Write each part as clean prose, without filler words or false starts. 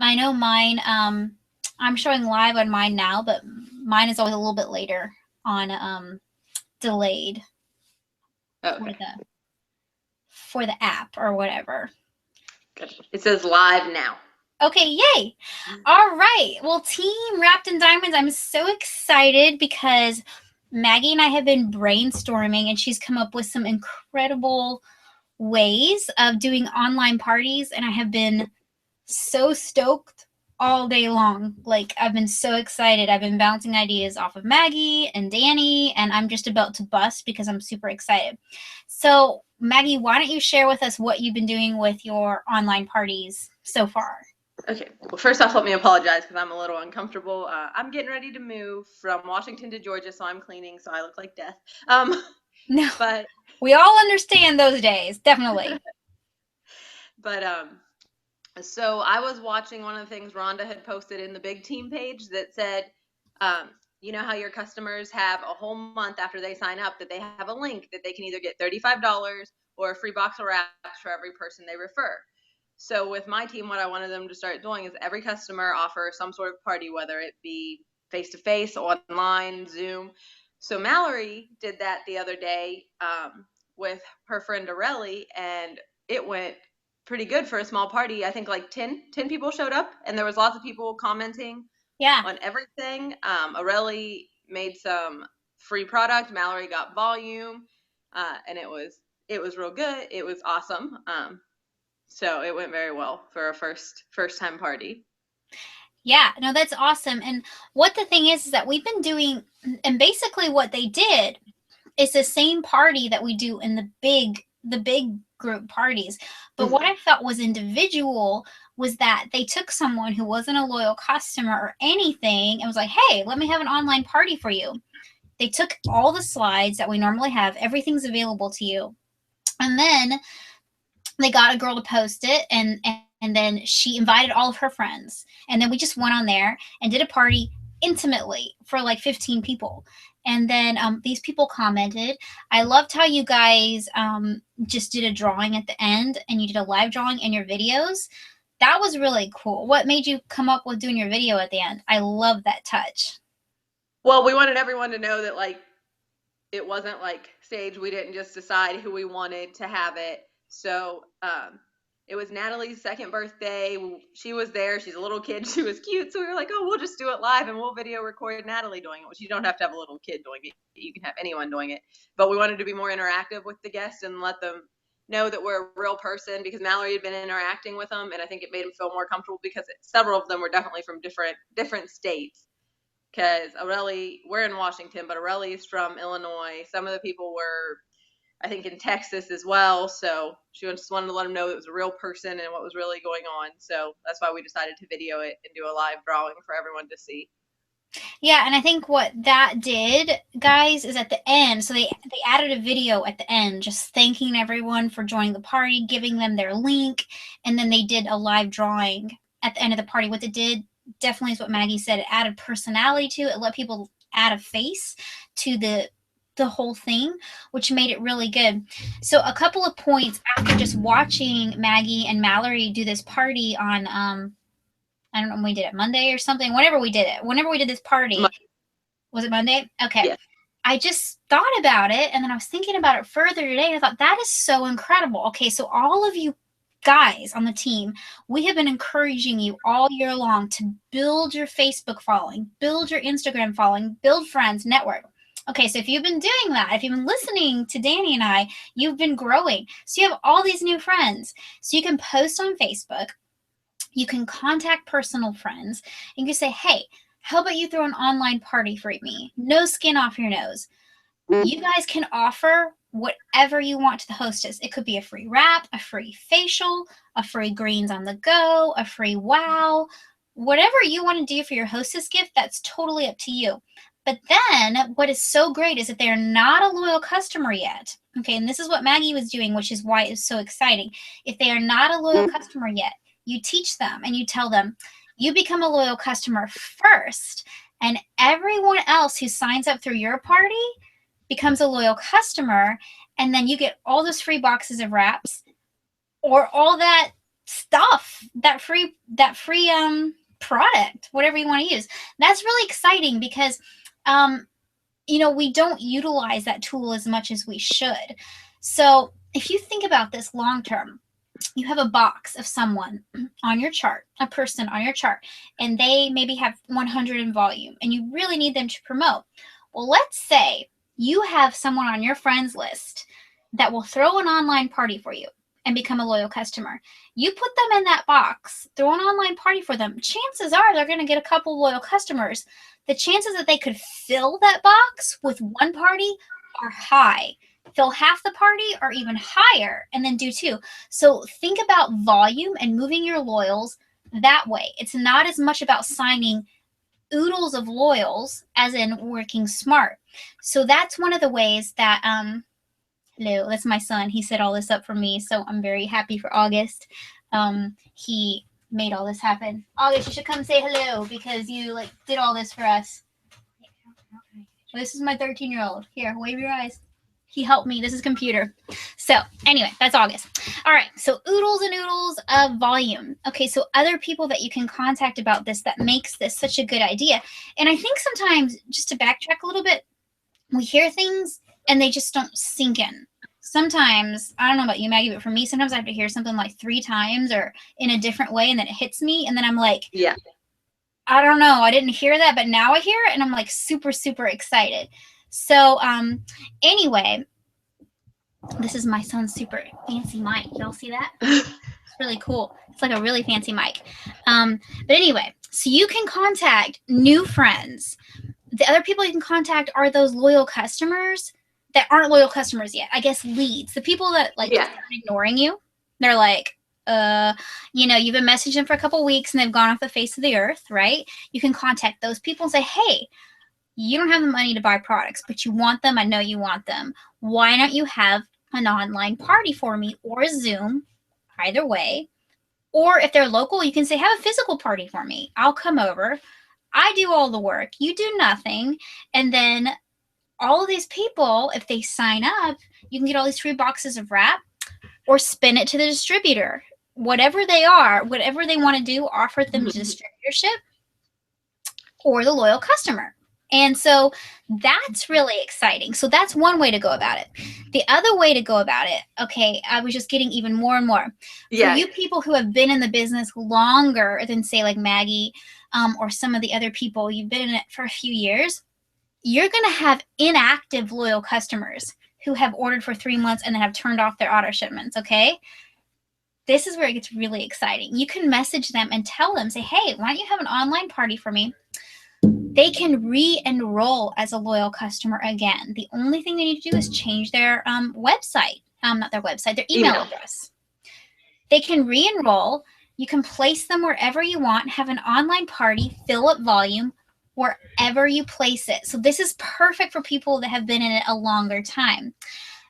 I know mine. I'm showing live on mine now, but mine is always a little bit later on delayed Oh, for okay. the app or whatever. Gotcha. It says live now. Okay, yay! All right. Well, Team Wrapped in Diamonds, I'm so excited because Maggie and I have been brainstorming, and she's come up with some incredible ways of doing online parties, and I have been so stoked all day long. Like, I've been so excited. I've been bouncing ideas off of Maggie and Danny, and I'm just about to bust because I'm super excited. So, Maggie, why don't you share with us what you've been doing with your online parties so far? Okay. Well, first off, let me apologize because I'm a little uncomfortable. I'm getting ready to move from Washington to Georgia, so I'm cleaning, so I look like death. Um, No, but we all understand those days, definitely. but so I was watching one of the things Rhonda had posted in the big team page that said, um, you know how your customers have a whole month after they sign up that they have a link that they can either get $35 or a free box of wraps for every person they refer. So with my team, what I wanted them to start doing is every customer offer some sort of party, whether it be face to face, online, Zoom. So Mallory did that the other day with her friend Areli, and it went pretty good for a small party. I think like 10 people showed up, and there was lots of people commenting Yeah. on everything. Areli made some free product. Mallory got volume, and it was real good. It was awesome. So it went very well for a first time party. Yeah, no, that's awesome. And what the thing is that we've been doing, and basically what they did is the same party that we do in the big group parties. But what Mm-hmm. I felt was individual was that they took someone who wasn't a loyal customer or anything and was like, "Hey, let me have an online party for you." They took all the slides that we normally have, everything's available to you. And then they got a girl to post it, and then she invited all of her friends, and then we just went on there and did a party intimately for like 15 people. And then these people commented. I loved how you guys just did a drawing at the end, and you did a live drawing in your videos. That was really cool. What made you come up with doing your video at the end? I love that touch. Well, we wanted everyone to know that like it wasn't like stage. We didn't just decide who we wanted to have it. So it was Natalie's second birthday. She was there. She's a little kid. She was cute. So we were like, oh, we'll just do it live and we'll video record Natalie doing it, which you don't have to have a little kid doing it. You can have anyone doing it. But we wanted to be more interactive with the guests and let them know that we're a real person because Mallory had been interacting with them. And I think it made them feel more comfortable because several of them were definitely from different states because Areli, we're in Washington, but Areli is from Illinois. Some of the people were, I think, in Texas as well. So she just wanted to let them know it was a real person and what was really going on. So that's why we decided to video it and do a live drawing for everyone to see. Yeah, and I think what that did, guys, is at the end, so they added a video at the end just thanking everyone for joining the party, giving them their link, and then they did a live drawing at the end of the party. What it did definitely is what Maggie said. It added personality to it. It let people add a face to the whole thing, which made it really good. So a couple of points after just watching Maggie and Mallory do this party on I don't know when we did it Monday or something. Whenever we did it, whenever we did this party, was it Monday? Okay. Yeah. I just thought about it, and then I was thinking about it further today, and I thought that is so incredible. Okay, so all of you guys on the team, we have been encouraging you all year long to build your Facebook following, build your Instagram following, build friends, network. Okay, so if you've been doing that, if you've been listening to Danny and I, you've been growing. So you have all these new friends. So you can post on Facebook, you can contact personal friends, and you can say, hey, how about you throw an online party for me? No skin off your nose. You guys can offer whatever you want to the hostess. It could be a free wrap, a free facial, a free greens on the go, a free wow. Whatever you want to do for your hostess gift, that's totally up to you. But then what is so great is if they're not a loyal customer yet, okay, and this is what Maggie was doing, which is why it's so exciting. If they are not a loyal customer yet, you teach them and you tell them, you become a loyal customer first, and everyone else who signs up through your party becomes a loyal customer, and then you get all those free boxes of wraps or all that stuff, that free product, whatever you want to use. That's really exciting because we don't utilize that tool as much as we should. So if you think about this long term, you have a box of someone on your chart, a person on your chart, and they maybe have 100 in volume and you really need them to promote. Well, let's say you have someone on your friends list that will throw an online party for you and become a loyal customer. You put them in that box, throw an online party for them. Chances are they're going to get a couple loyal customers. The chances that they could fill that box with one party are high. Fill half the party or even higher, and then do two. So think about volume and moving your loyals that way. It's not as much about signing oodles of loyals as in working smart. So that's one of the ways that hello, that's my son. He set all this up for me, so I'm very happy for August. He made all this happen. August, you should come say hello because you did all this for us. This is my 13-year-old. Here, wave your eyes. He helped me. This is computer. So anyway, that's August. All right. So oodles and oodles of volume. Okay. So other people that you can contact about this that makes this such a good idea. And I think sometimes, just to backtrack a little bit, we hear things and they just don't sink in. Sometimes, I don't know about you, Maggie, but for me, sometimes I have to hear something like 3 times or in a different way, and then it hits me. And then I'm like, yeah, I don't know. I didn't hear that, but now I hear it. And I'm like super, super excited. So anyway, this is my son's super fancy mic. Y'all see that? It's really cool. It's like a really fancy mic. But anyway, so you can contact new friends. The other people you can contact are those loyal customers that aren't loyal customers yet. I guess leads. The people that just aren't ignoring you. They're like, you've been messaging them for a couple weeks and they've gone off the face of the earth, right? You can contact those people and say, hey, you don't have the money to buy products, but you want them. I know you want them. Why don't you have an online party for me or a Zoom, either way? Or if they're local, you can say, have a physical party for me. I'll come over. I do all the work. You do nothing. And then all of these people, if they sign up, you can get all these free boxes of wrap or spin it to the distributor. Whatever they are, whatever they want to do, offer them to distributorship or the loyal customer. And so that's really exciting. So that's one way to go about it. The other way to go about it, okay, I was just getting even more and more. Yeah. For you people who have been in the business longer than, say, like Maggie or some of the other people, you've been in it for a few years, you're going to have inactive loyal customers who have ordered for 3 months and then have turned off their auto shipments, okay? This is where it gets really exciting. You can message them and tell them, say, hey, why don't you have an online party for me? They can re-enroll as a loyal customer again. The only thing they need to do is change their website. Not their website, their email address. They can re-enroll. You can place them wherever you want, have an online party, fill up volume wherever you place it. So this is perfect for people that have been in it a longer time.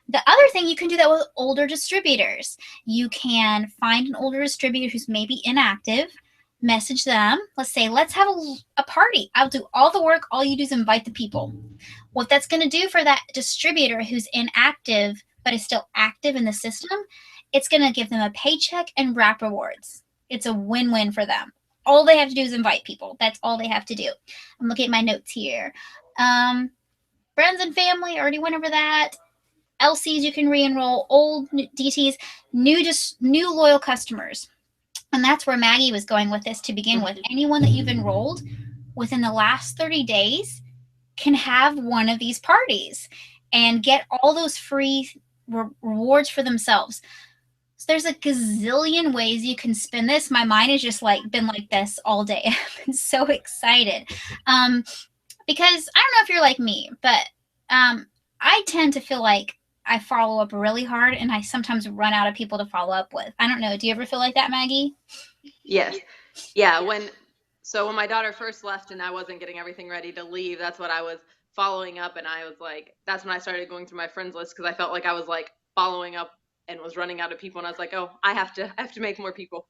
The other thing, you can do that with older distributors. You can find an older distributor who's maybe inactive, message them. Let's say, let's have a party. I'll do all the work. All you do is invite the people. What that's going to do for that distributor who's inactive but is still active in the system, it's going to give them a paycheck and wrap rewards. It's a win-win for them. All they have to do is invite people. That's all they have to do. I'm looking at my notes here. Friends and family, already went over that. LCs, you can re-enroll. Old DTs, new loyal customers. And that's where Maggie was going with this to begin with. Anyone that you've enrolled within the last 30 days can have one of these parties and get all those free rewards for themselves. So there's a gazillion ways you can spin this. My mind has just been like this all day. I've been so excited. Because I don't know if you're like me, but I tend to feel like I follow up really hard and I sometimes run out of people to follow up with. I don't know. Do you ever feel like that, Maggie? Yes. Yeah. When my daughter first left and I wasn't getting everything ready to leave, that's what I was following up. And I was like, that's when I started going through my friends list because I felt like I was following up and was running out of people. And I was like, oh, I have to make more people.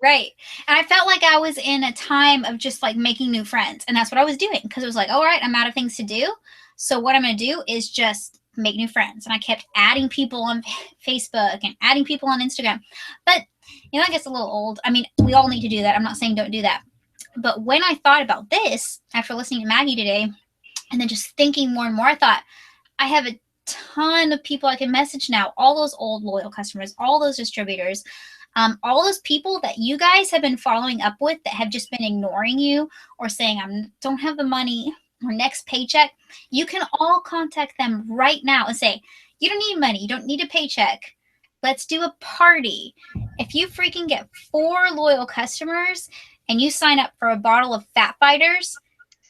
Right. And I felt like I was in a time of just making new friends. And that's what I was doing because it was like, all right, I'm out of things to do. So what I'm going to do is just make new friends. And I kept adding people on Facebook and adding people on Instagram. But You know, that gets a little old. I mean, we all need to do that. I'm not saying don't do that. But when I thought about this after listening to Maggie today, and then just thinking more and more, I thought, I have a ton of people I can message now. All those old loyal customers, all those distributors, all those people that you guys have been following up with that have just been ignoring you or saying, I don't have the money or next paycheck. You can all contact them right now and say, you don't need money. You don't need a paycheck. Let's do a party. If you freaking get 4 loyal customers and you sign up for a bottle of Fat Fighters.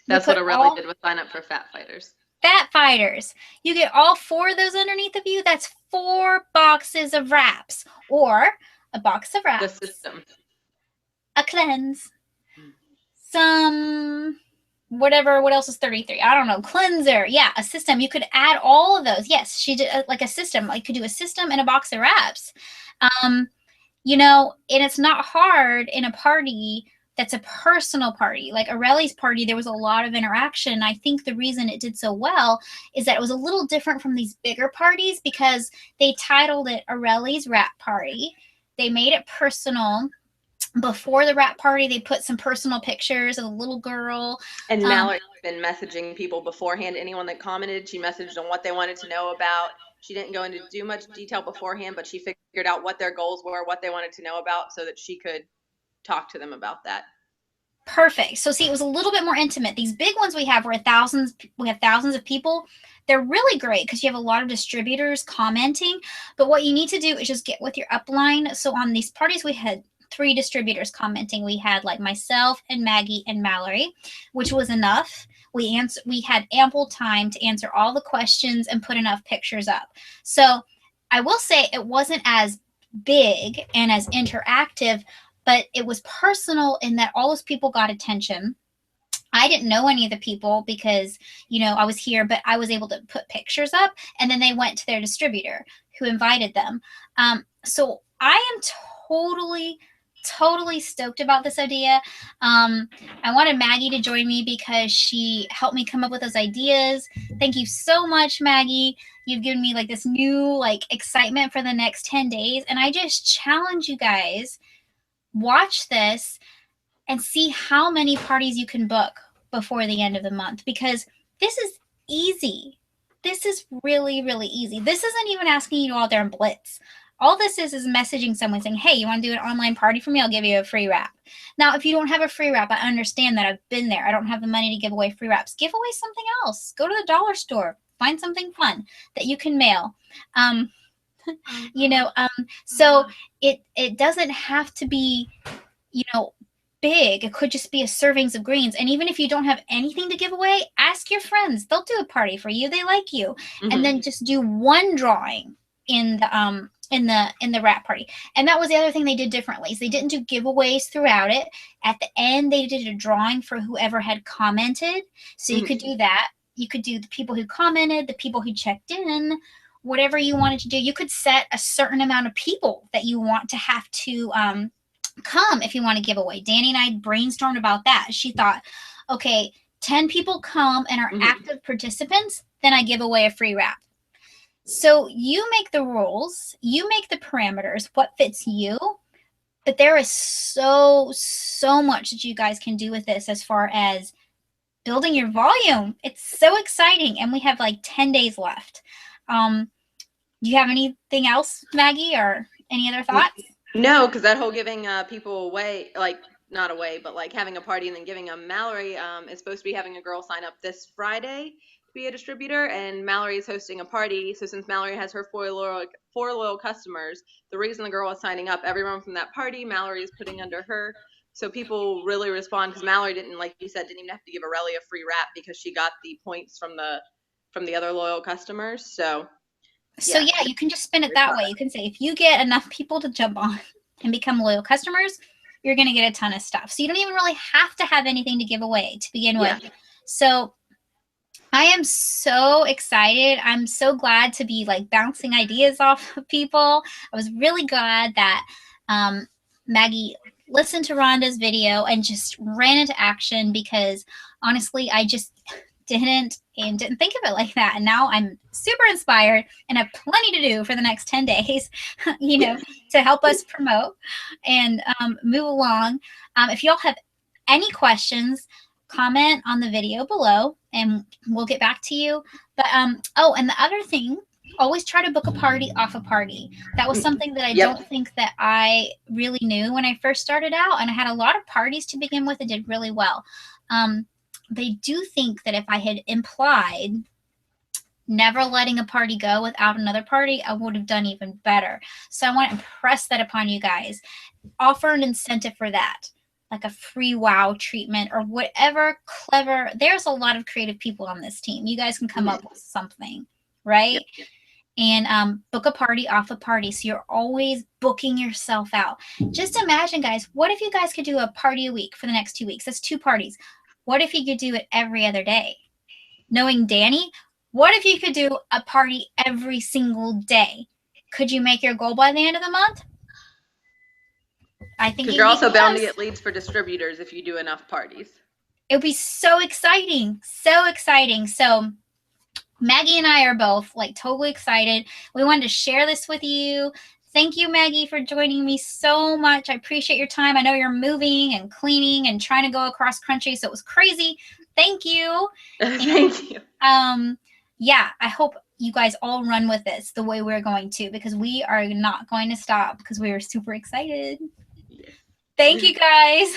That's what Aurelie did, was sign up for Fat Fighters. Fat Fighters. You get all 4 of those underneath of you. That's 4 boxes of wraps, or a box of wraps. The system. A cleanse. Some whatever. What else is 33? I don't know. Cleanser. Yeah, a system. You could add all of those. Yes, she did like a system. Like, you could do a system and a box of wraps. You know, and it's not hard in a party that's a personal party. Like Aurelie's party, there was a lot of interaction. I think the reason it did so well is that it was a little different from these bigger parties because they titled it Aurelie's Wrap Party. They made it personal. Before the wrap party, they put some personal pictures of a little girl. And Mallory's been messaging people beforehand. Anyone that commented, she messaged on what they wanted to know about. She didn't go into too much detail beforehand, but she figured out what their goals were, what they wanted to know about, so that she could talk to them about that. Perfect. So see, it was a little bit more intimate. These big ones we have where we have thousands of people. They're really great because you have a lot of distributors commenting. But what you need to do is just get with your upline. So on these parties, we had 3 distributors commenting. We had like myself and Maggie and Mallory, which was enough. We had ample time to answer all the questions and put enough pictures up. So I will say it wasn't as big and as interactive, but it was personal in that all those people got attention. I didn't know any of the people because, you know, I was here, but I was able to put pictures up, and then they went to their distributor who invited them. So I am totally stoked about this idea. I wanted Maggie to join me because she helped me come up with those ideas. Thank you so much, Maggie. You've given me like this new like excitement for the next 10 days. And I just challenge you guys, watch this and see how many parties you can book before the end of the month, because this is easy. This is really, really easy. This isn't even asking you to go out there and blitz. All this is messaging someone saying, hey, you want to do an online party for me? I'll give you a free wrap. Now, if you don't have a free wrap, I understand that. I've been there. I don't have the money to give away free wraps. Give away something else. Go to the dollar store. Find something fun that you can mail. So it doesn't have to be, you know, big. It could just be a servings of greens. And even if you don't have anything to give away, ask your friends. They'll do a party for you. They like you. Mm-hmm. And then just do one drawing in the wrap party. And that was the other thing they did differently. So they didn't do giveaways throughout it. At the end, they did a drawing for whoever had commented. So you could do that. You could do the people who commented, the people who checked in, whatever you wanted to do. You could set a certain amount of people that you want to have to come if you want to give away. Danny and I brainstormed about that. She thought, okay, 10 people come and are active participants, then I give away a free wrap. So you make the rules, you make the parameters, what fits you, but there is so much that you guys can do with this as far as building your volume. It's so exciting, and we have like 10 days left. Do you have anything else, Maggie, or any other thoughts? No, because that whole giving people away, like not away, but like having a party and then giving them, Mallory is supposed to be having a girl sign up this Friday to be a distributor, and Mallory is hosting a party. So since Mallory has her 4 loyal customers, the reason the girl is signing up, everyone from that party, Mallory is putting under her. So people really respond because Mallory didn't, like you said, didn't even have to give Aurelie a free wrap because she got the points from the other loyal customers. So yeah, you can just spin it that way. You can say if you get enough people to jump on and become loyal customers, you're going to get a ton of stuff. So you don't even really have to have anything to give away to begin with. So I am so excited. I'm so glad to be like bouncing ideas off of people. I was really glad that Maggie listened to Rhonda's video and just ran into action, because honestly, didn't think of it like that. And now I'm super inspired and have plenty to do for the next 10 days, you know, to help us promote and move along. If y'all have any questions, comment on the video below and we'll get back to you. But oh, and the other thing, always try to book a party off a party. That was something that I don't think that I really knew when I first started out, and I had a lot of parties to begin with that did really well. They do think that if I had implied never letting a party go without another party, I would have done even better. So I want to impress that upon you guys. Offer an incentive for that, like a free wow treatment or whatever clever. There's a lot of creative people on this team. You guys can come up with something, right? And book a party off a party. So you're always booking yourself out. Just imagine, guys, what if you guys could do a party a week for the next 2 weeks? That's 2 parties. What if you could do it every other day? Knowing Danny, what if you could do a party every single day? Could you make your goal by the end of the month? I think because you're also bound to get leads for distributors if you do enough parties. It would be so exciting. So exciting. So Maggie and I are both like totally excited. We wanted to share this with you. Thank you, Maggie, for joining me so much. I appreciate your time. I know you're moving and cleaning and trying to go across country, so it was crazy. Thank you. Thank you. Yeah, I hope you guys all run with this the way we're going to, because we are not going to stop because we are super excited. Thank you, guys.